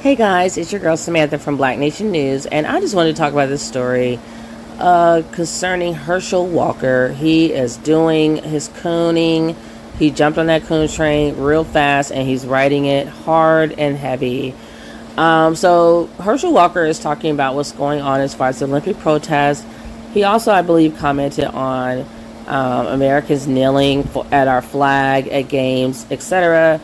Hey guys, it's your girl Samantha from Black Nation News, and I just wanted to talk about this story concerning Herschel Walker. He is doing his cooning. He jumped on that coon train real fast, and he's riding it hard and heavy. So Herschel Walker is talking about what's going on as far as the Olympic protests. He also, I believe, commented on Americans kneeling at our flag at games, etc.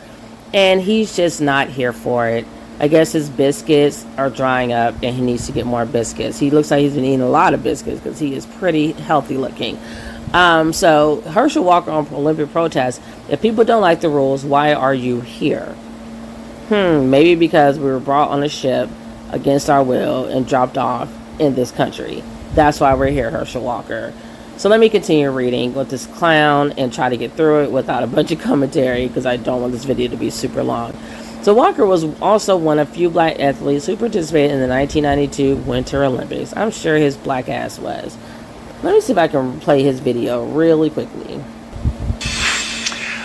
And he's just not here for it. I guess his biscuits are drying up and he needs to get more biscuits. He looks like he's been eating a lot of biscuits because he is pretty healthy looking. So Herschel Walker on Olympic protests. If people don't like the rules, why are you here? Maybe because we were brought on a ship against our will and dropped off in this country. That's why we're here, Herschel Walker. So let me continue reading with this clown and try to get through it without a bunch of commentary because I don't want this video to be super long. So Walker was also one of few black athletes who participated in the 1992 Winter Olympics. I'm sure his black ass was. Let me see if I can play his video really quickly.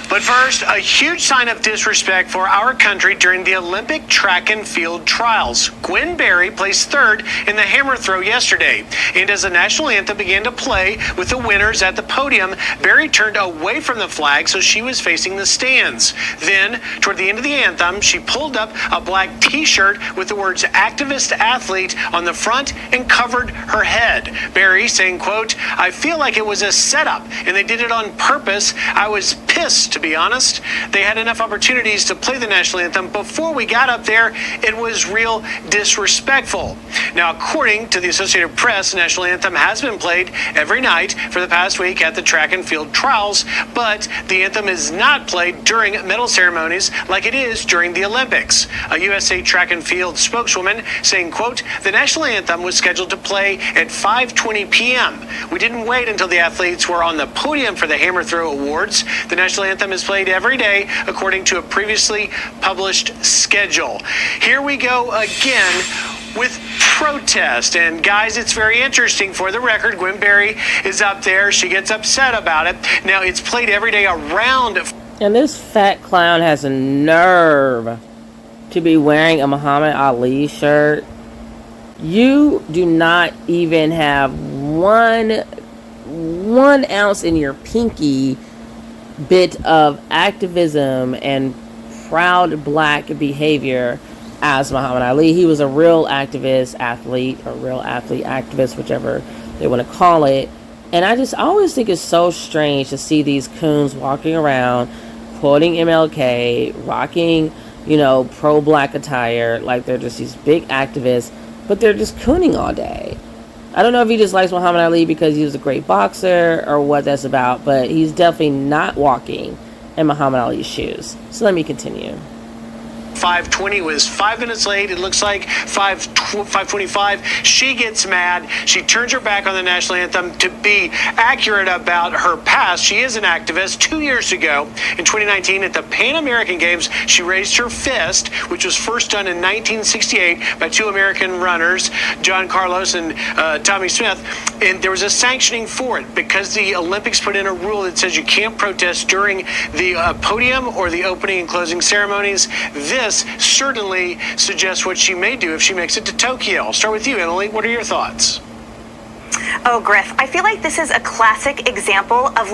But first, a huge sign of disrespect for our country during the Olympic track and field trials. Gwen Berry placed third in the hammer throw yesterday. And as the national anthem began to play with the winners at the podium, Berry turned away from the flag so she was facing the stands. Then, toward the end of the anthem, she pulled up a black t-shirt with the words "activist athlete" on the front and covered her head. Berry saying, quote, "I feel like it was a setup and they did it on purpose. I was pissed, to be honest. They had enough opportunities to play the national anthem before we got up there. It was real disrespectful." Now, according to the Associated Press, the national anthem has been played every night for the past week at the track and field trials, but the anthem is not played during medal ceremonies like it is during the Olympics. A USA track and field spokeswoman saying, quote, "The national anthem was scheduled to play at 5:20 p.m. We didn't wait until the athletes were on the podium for the hammer throw awards. The national anthem is played every day according to a previously published schedule." Here we go again with protest. And guys, it's very interesting. For the record, Gwen Berry is up there. She gets upset about it. Now, it's played every day around. And this fat clown has a nerve to be wearing a Muhammad Ali shirt. You do not even have one ounce in your pinky bit of activism and proud black behavior as Muhammad Ali. He was a real athlete, activist, whichever they want to call it. And I always think it's so strange to see these coons walking around quoting MLK, rocking, pro-black attire, like they're just these big activists, but they're just cooning all day. I don't know if he just likes Muhammad Ali because he was a great boxer or what that's about, but he's definitely not walking in Muhammad Ali's shoes. So let me continue. 5:20 was 5 minutes late. It looks like 5:25. She gets mad. She turns her back on the national anthem. To be accurate about her past, she is an activist. 2 years ago, in 2019, at the Pan American Games, she raised her fist, which was first done in 1968 by two American runners, John Carlos and Tommy Smith. And there was a sanctioning for it because the Olympics put in a rule that says you can't protest during the podium or the opening and closing ceremonies. This certainly suggests what she may do if she makes it to Tokyo. I'll start with you, Emily. What are your thoughts? Oh, Griff, I feel like this is a classic example of,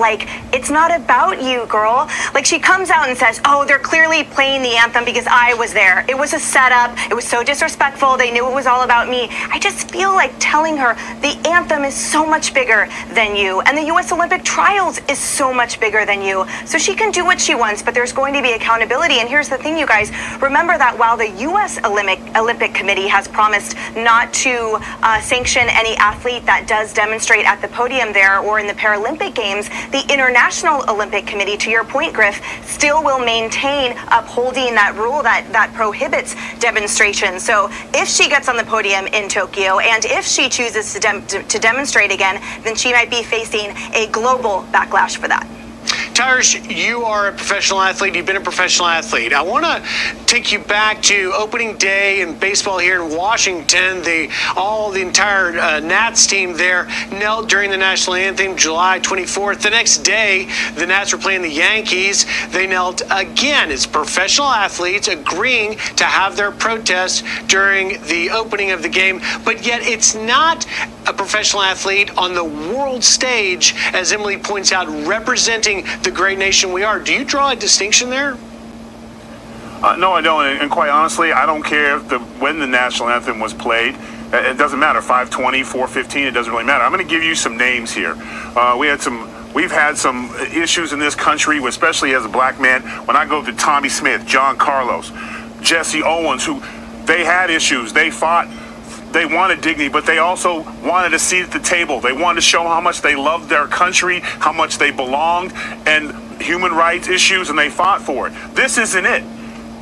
it's not about you, girl. She comes out and says, oh, they're clearly playing the anthem because I was there. It was a setup. It was so disrespectful. They knew it was all about me. I just feel like telling her the anthem is so much bigger than you, and the U.S. Olympic trials is so much bigger than you. So she can do what she wants, but there's going to be accountability. And here's the thing, you guys. Remember that while the U.S. Olympic Committee has promised not to sanction any athlete that does demonstrate at the podium there or in the Paralympic Games, the International Olympic Committee, to your point, Griff, still will maintain upholding that rule that prohibits demonstration. So if she gets on the podium in Tokyo and if she chooses to demonstrate again, then she might be facing a global backlash for that. Tyrus, you are a professional athlete. You've been a professional athlete. I want to take you back to opening day in baseball here in Washington. The entire Nats team there knelt during the national anthem, July 24th. The next day, the Nats were playing the Yankees. They knelt again. It's professional athletes agreeing to have their protest during the opening of the game, but yet it's not a professional athlete on the world stage, as Emily points out, representing the great nation we are. Do you draw a distinction there? No, I don't. And quite honestly, I don't care if when the national anthem was played. It doesn't matter. 5:20, 4:15. It doesn't really matter. I'm going to give you some names here. We've had some issues in this country, especially as a black man. When I go to Tommy Smith, John Carlos, Jesse Owens, who they had issues. They fought. They wanted dignity, but they also wanted a seat at the table. They wanted to show how much they loved their country, how much they belonged, and human rights issues, and they fought for it. This isn't it.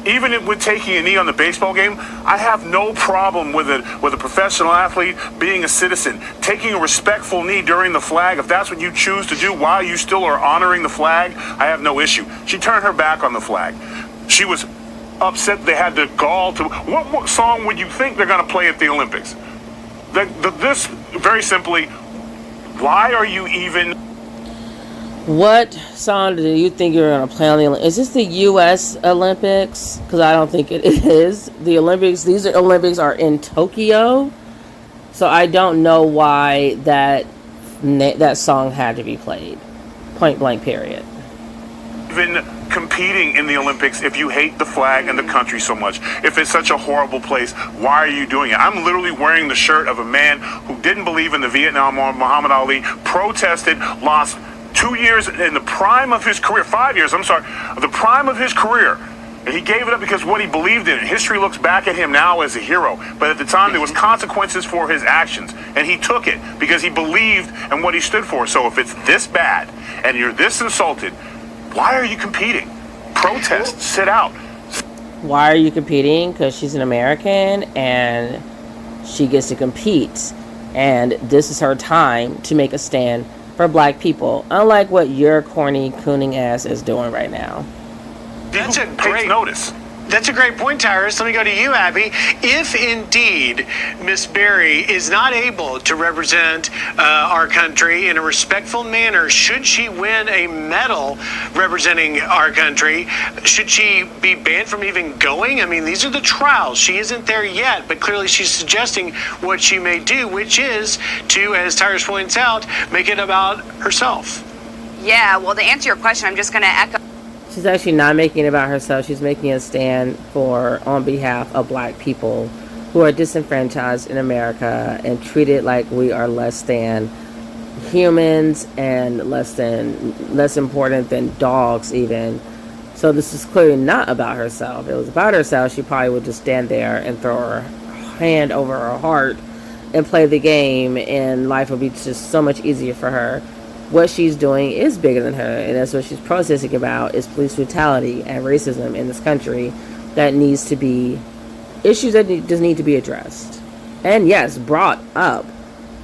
Even with taking a knee on the baseball game, I have no problem with a professional athlete being a citizen, taking a respectful knee during the flag. If that's what you choose to do while you still are honoring the flag, I have no issue. She turned her back on the flag. She was upset they had the gall to. What song would you think they're going to play at the Olympics? This, very simply, why are you even... What song do you think you're going to play on the Olympics? Is this the U.S. Olympics? Because I don't think it is. The Olympics, Olympics are in Tokyo. So I don't know why that song had to be played. Point blank, period. Even competing in the Olympics if you hate the flag and the country so much. If it's such a horrible place, why are you doing it? I'm literally wearing the shirt of a man who didn't believe in the Vietnam War, Muhammad Ali, protested, lost 2 years in the prime of his career, 5 years, I'm sorry, the prime of his career. And he gave it up because what he believed in. History looks back at him now as a hero. But at the time, there was consequences for his actions. And he took it because he believed in what he stood for. So if it's this bad and you're this insulted, why are you competing? Protest, sit out. Why are you competing? Because she's an American and she gets to compete. And this is her time to make a stand for black people, unlike what your corny cooning ass is doing right now. That's a great point, Tyrus. Let me go to you, Abby. If indeed Miss Berry is not able to represent our country in a respectful manner, should she win a medal representing our country, should she be banned from even going? I mean, these are the trials. She isn't there yet, but clearly she's suggesting what she may do, which is to, as Tyrus points out, make it about herself. Yeah, well, to answer your question, I'm just going to echo. She's actually not making it about herself. She's making a stand on behalf of black people who are disenfranchised in America and treated like we are less than humans and less important than dogs even. So this is clearly not about herself. If it was about herself, she probably would just stand there and throw her hand over her heart and play the game, and life would be just so much easier for her. What she's doing is bigger than her, and that's what she's protesting about, is police brutality and racism in this country that needs to be issues that just need to be addressed, and yes, brought up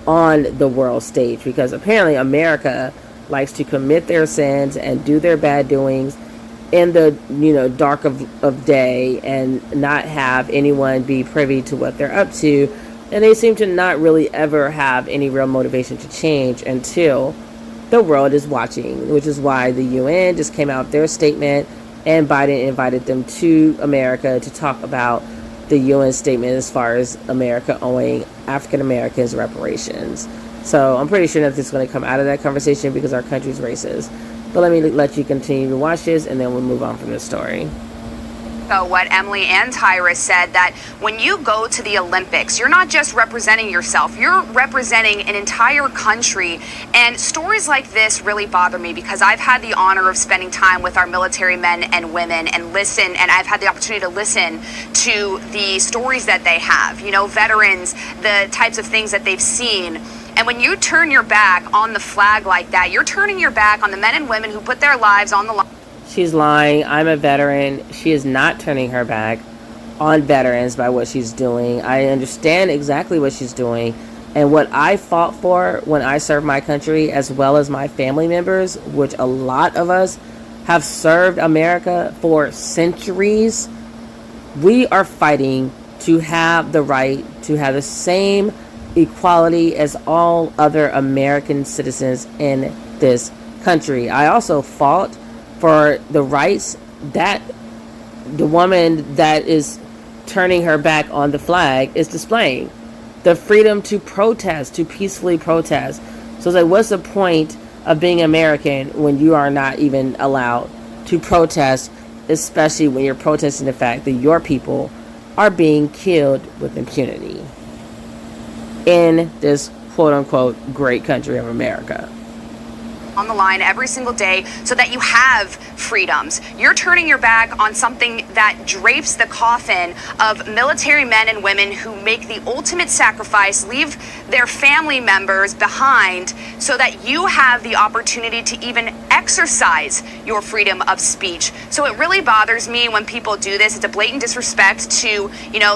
on the world stage, because apparently America likes to commit their sins and do their bad doings in the dark of day and not have anyone be privy to what they're up to, and they seem to not really ever have any real motivation to change until the world is watching, which is why the UN just came out with their statement, and Biden invited them to America to talk about the UN statement as far as America owing African Americans reparations. So I'm pretty sure nothing's going to come out of that conversation because our country's racist. But let me let you continue to watch this, and then we'll move on from this story. What Emily and Tyrus said, that when you go to the Olympics, you're not just representing yourself, you're representing an entire country. And stories like this really bother me because I've had the honor of spending time with our military men and women and I've had the opportunity to listen to the stories that they have, veterans, the types of things that they've seen. And when you turn your back on the flag like that, you're turning your back on the men and women who put their lives on the line. She's lying. I'm a veteran. She is not turning her back on veterans by what she's doing. I understand exactly what she's doing. And what I fought for when I served my country, as well as my family members, which a lot of us have served America for centuries, we are fighting to have the right to have the same equality as all other American citizens in this country. I also fought for the rights that the woman that is turning her back on the flag is displaying. The freedom to protest, to peacefully protest. So it's like, what's the point of being American when you are not even allowed to protest, especially when you're protesting the fact that your people are being killed with impunity in this quote-unquote great country of America? On the line every single day so that you have freedoms. You're turning your back on something that drapes the coffin of military men and women who make the ultimate sacrifice, leave their family members behind so that you have the opportunity to even exercise your freedom of speech. So it really bothers me when people do this. It's a blatant disrespect to,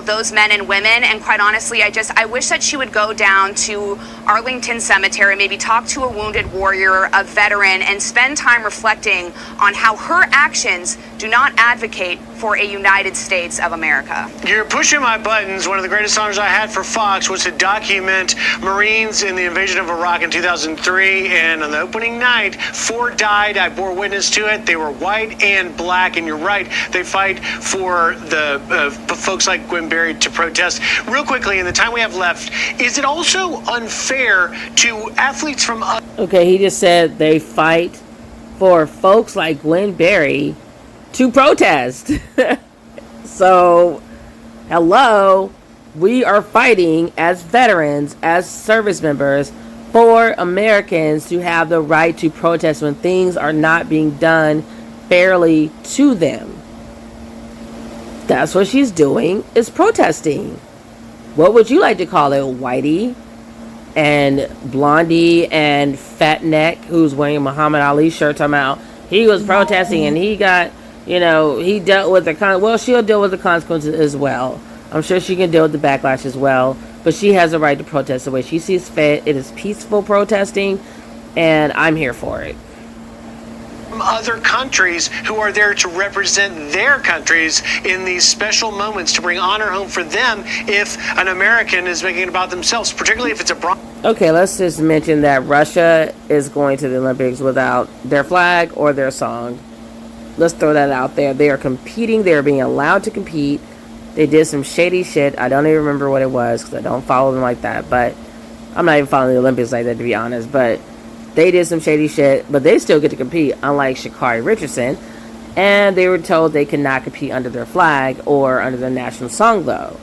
those men and women. And quite honestly, I wish that she would go down to Arlington Cemetery, maybe talk to a wounded warrior, a veteran, and spend time reflecting on how her actions do not advocate for a United States of America. You're pushing my buttons. One of the greatest honors I had for Fox was to document Marines in the invasion of Iraq in 2003. And on the opening night, 4 died. I bore witness to it. They were white and black. And you're right, they fight for the folks like Gwen Berry to protest. Real quickly, in the time we have left, is it also unfair to athletes from... Okay, he just said they fight for folks like Gwen Berry to protest. So, hello, we are fighting as veterans, as service members, for Americans to have the right to protest when things are not being done fairly to them. That's what she's doing, is protesting. What would you like to call it, Whitey? And Blondie and Fat Neck, who's wearing a Muhammad Ali shirt, talking about he was protesting and he got, he dealt with she'll deal with the consequences as well. I'm sure she can deal with the backlash as well, but she has the right to protest the way she sees fit. It is peaceful protesting, and I'm here for it. From other countries who are there to represent their countries in these special moments to bring honor home for them if an American is making it about themselves, particularly if it's a bronze. Okay, let's just mention that Russia is going to the Olympics without their flag or their song. Let's throw that out there. They are competing. They are being allowed to compete. They did some shady shit. I don't even remember what it was because I don't follow them like that. But I'm not even following the Olympics like that, to be honest. But they did some shady shit. But they still get to compete, unlike Sha'Carri Richardson. And they were told they could not compete under their flag or under their national song, though.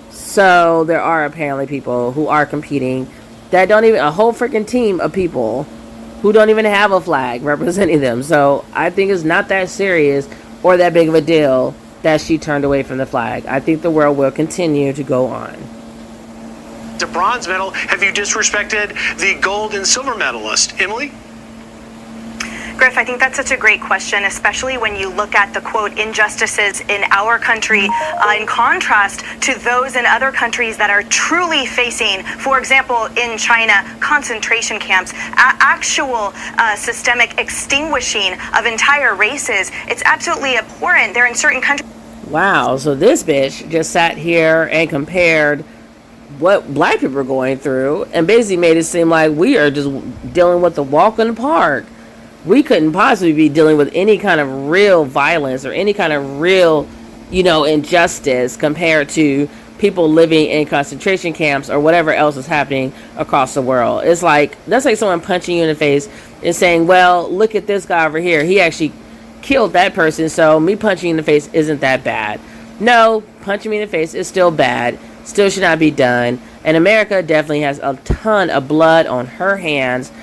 So there are apparently people who are competing that don't even, a whole freaking team of people who don't even have a flag representing them. So I think it's not that serious or that big of a deal that she turned away from the flag. I think the world will continue to go on. The bronze medal, have you disrespected the gold and silver medalist? Emily? Griff, I think that's such a great question, especially when you look at the, quote, injustices in our country in contrast to those in other countries that are truly facing, for example, in China, concentration camps, actual systemic extinguishing of entire races. It's absolutely abhorrent. They're in certain countries. Wow, so this bitch just sat here and compared what black people are going through and basically made it seem like we are just dealing with the walk in the park. We couldn't possibly be dealing with any kind of real violence or any kind of real, injustice compared to people living in concentration camps or whatever else is happening across the world. It's like, that's like someone punching you in the face and saying, well, look at this guy over here. He actually killed that person, so me punching you in the face isn't that bad. No, punching me in the face is still bad. Still should not be done. And America definitely has a ton of blood on her hands.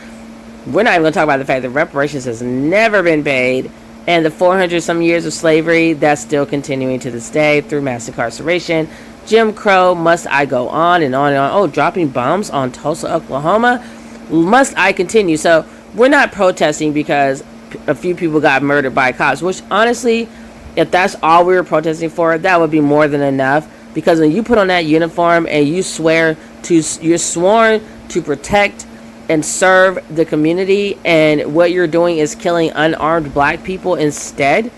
We're not even going to talk about the fact that reparations has never been paid, and the 400 some years of slavery that's still continuing to this day through mass incarceration. Jim Crow, must I go on and on and on? Oh, dropping bombs on Tulsa, Oklahoma. Must I continue? So we're not protesting because a few people got murdered by cops, which honestly, if that's all we were protesting for, that would be more than enough. Because when you put on that uniform and you swear You're sworn to protect and serve the community, and what you're doing is killing unarmed black people instead.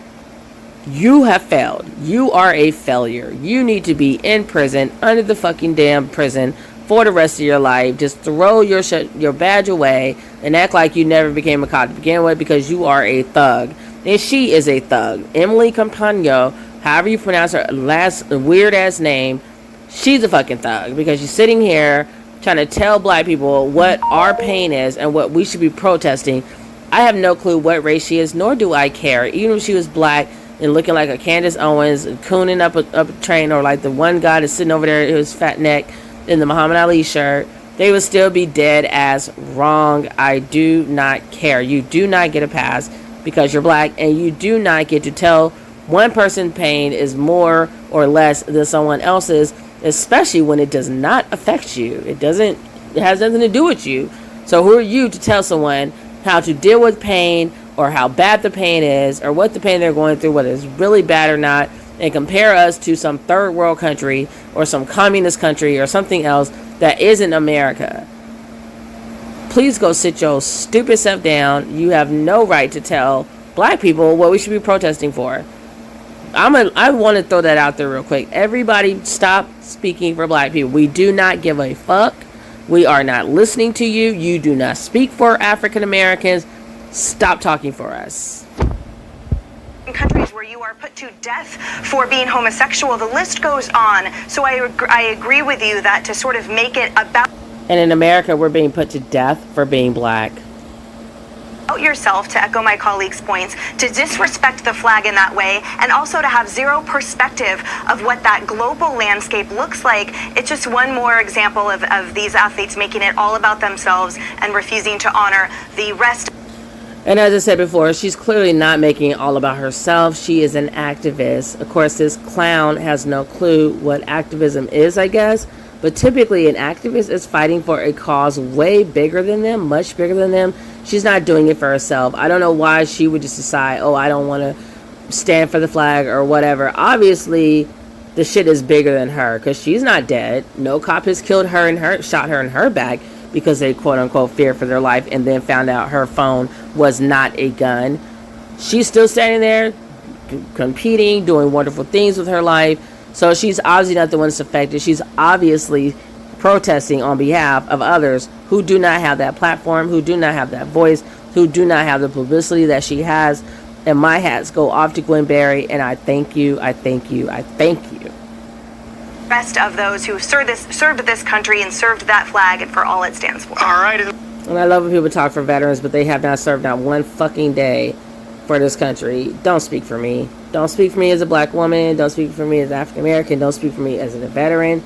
You have failed. You are a failure. You need to be in prison, under the fucking damn prison, for the rest of your life. Just throw your badge away and act like you never became a cop to begin with, because you are a thug. And she is a thug. Emily Campagno, however you pronounce her last weird ass name, she's a fucking thug, because she's sitting here trying to tell black people what our pain is and what we should be protesting. I have no clue what race she is, nor do I care. Even if she was black and looking like a Candace Owens, cooning up a train, or like the one guy that's sitting over there, his fat neck in the Muhammad Ali shirt, they would still be dead as wrong. I do not care. You do not get a pass because you're black, and you do not get to tell one person's pain is more or less than someone else's, especially when it does not affect you. It has nothing to do with you. So who are you to tell someone how to deal with pain, or how bad the pain is, or what the pain they're going through, whether it's really bad or not, and compare us to some third world country or some communist country or something else that isn't America? Please go sit your stupid self down. You have no right to tell black people what we should be protesting for. I want to throw that out there real quick. Everybody stop speaking for black people. We do not give a fuck. We are not listening to you. You do not speak for African Americans. Stop talking for us. In countries where you are put to death for being homosexual, the list goes on. So I agree with you that to sort of make it about... And in America, we're being put to death for being black. Yourself, to echo my colleagues' points, to disrespect the flag in that way, and also to have zero perspective of what that global landscape looks like. It's just one more example of these athletes making it all about themselves and refusing to honor the rest. And as I said before, she's clearly not making it all about herself. She is an activist. Of course, this clown has no clue what activism is, I guess. But typically, an activist is fighting for a cause way bigger than them, much bigger than them. She's not doing it for herself. I don't know why she would just decide, oh, I don't want to stand for the flag or whatever. Obviously, the shit is bigger than her, because she's not dead. No cop has killed her and shot her in her back because they quote unquote feared for their life and then found out her phone was not a gun. She's still standing there competing, doing wonderful things with her life. So she's obviously not the one that's affected. She's obviously protesting on behalf of others who do not have that platform, who do not have that voice, who do not have the publicity that she has. And my hats go off to Gwen Berry, and I thank you, I thank you, I thank you. Rest of those who served this country and served that flag and for all it stands for. All right. And I love when people talk for veterans, but they have not served not one fucking day for this country. Don't speak for me. Don't speak for me as a black woman. Don't speak for me as African American. Don't speak for me as a veteran.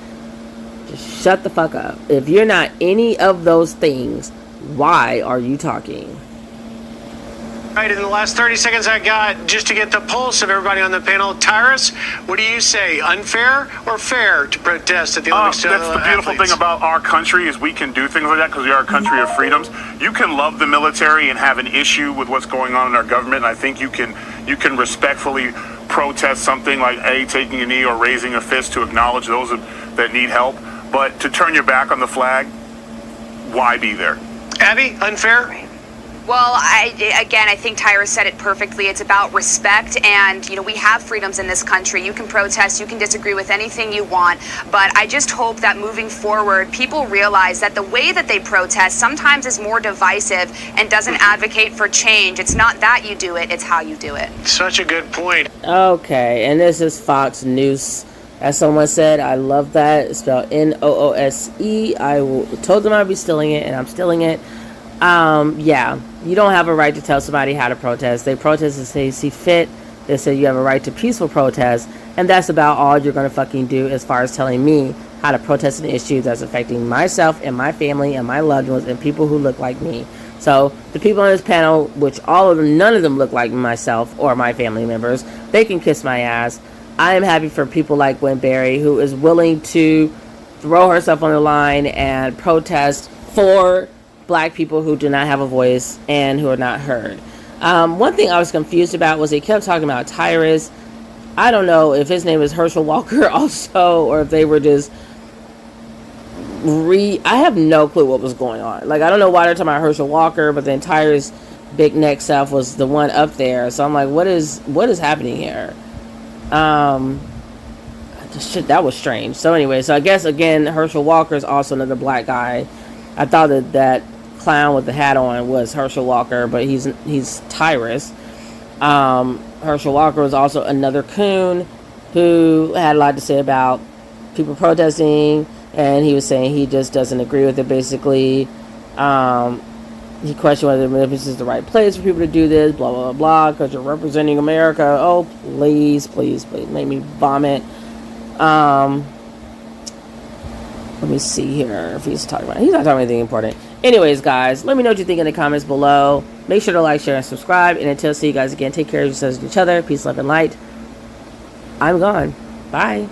Just shut the fuck up. If you're not any of those things, why are you talking? Right, in the last 30 seconds I got, just to get the pulse of everybody on the panel. Tyrus, what do you say? Unfair or fair to protest at the Olympics? That's the beautiful thing about our country, is we can do things like that because we are a country of freedoms. You can love the military and have an issue with what's going on in our government, and I think you can respectfully protest something like taking a knee or raising a fist to acknowledge those that need help. But to turn your back on the flag, why be there? Abby, unfair? Well, I think Tyrus said it perfectly. It's about respect, and we have freedoms in this country. You can protest, you can disagree with anything you want, but I just hope that moving forward, people realize that the way that they protest sometimes is more divisive and doesn't advocate for change. It's not that you do it, it's how you do it. Such a good point. Okay, and this is Fox News. As someone said, I love that. It's spelled Noose. I told them I'd be stealing it, and I'm stealing it. Yeah, you don't have a right to tell somebody how to protest. They protest as they see fit. They say you have a right to peaceful protest, and that's about all you're going to fucking do as far as telling me how to protest an issue that's affecting myself and my family and my loved ones and people who look like me. So the people on this panel, which none of them look like myself or my family members, they can kiss my ass. I am happy for people like Gwen Berry, who is willing to throw herself on the line and protest for black people who do not have a voice and who are not heard. One thing I was confused about was they kept talking about Tyrus. I don't know if his name is Herschel Walker also, or if they were just I have no clue what was going on. Like, I don't know why they're talking about Herschel Walker, but then Tyrus big neck self was the one up there. So I'm like, what is happening here? Shit, that was strange. So anyway, so I guess again, Herschel Walker is also another black guy. I thought that clown with the hat on was Herschel Walker, but he's Tyrus. Herschel Walker was also another coon who had a lot to say about people protesting, and he was saying he just doesn't agree with it. Basically, he questioned whether this is the right place for people to do this, blah blah blah, because you're representing America. Oh, please, please, please, make me vomit. Let me see here if he's not talking about anything important. Anyways, guys, let me know what you think in the comments below. Make sure to like, share, and subscribe. And until see you guys again, take care of yourselves and each other. Peace, love, and light. I'm gone. Bye.